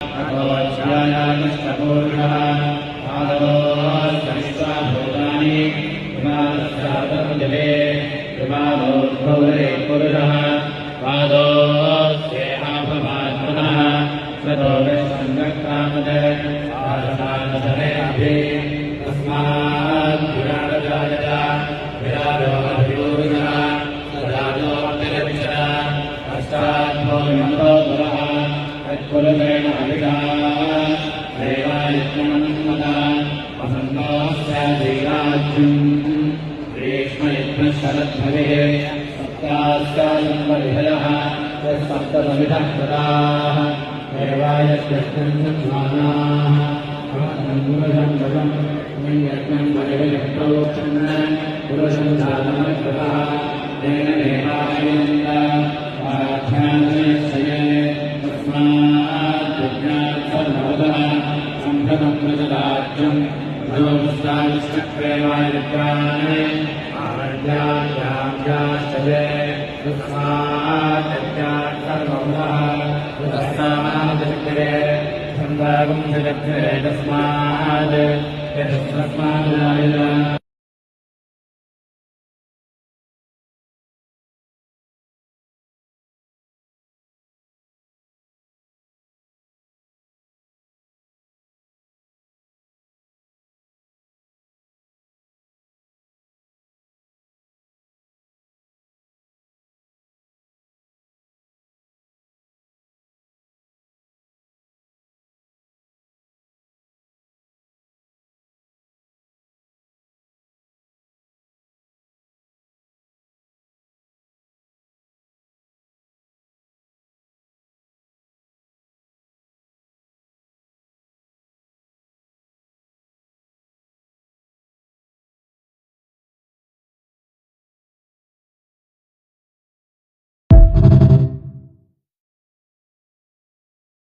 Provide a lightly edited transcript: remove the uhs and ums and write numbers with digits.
अथोऽध्यायानश्चपूर्णः पादोऽश्चविश्वाभूतानि विमानस्यातर्जले विमानोद्भवरे पुरुषः पादोऽस्येहाभवात्मनः स्वतो विश्वङ्गक्रामद आरसानधरेभ्ये तस्मात् विराजजायत विराजो अभिपूरुषः सदाजो अतिरक्षः पश्चाद्भो विमतो पुरः तत्पुरुषेण अभिधा देवायज्ञमन्मता वसन्तोऽस्याधिराज्यम् ग्रीष्मयज्ञशरद्भवेः सप्तास्यायम्बरिहयः सप्तसमिधः प्रदाः देवायज्ञमानाः पुरुषं वशं यज्ञं परिविप्रोक्षन् पुरुषं साधनकृतः तेन देवायन्द आध्यात्मनिश्चये तस्मात् यज्ञार्थनवदः सम्भृतं प्रजराज्यं भयोमुष्टाविष्टक्रेवायज्ञान् आद्याश्चये तस्मात् यज्ञार्थनवदः तस्मादग्रे छन्दागं जगत्रे तस्मात् यतस्मात्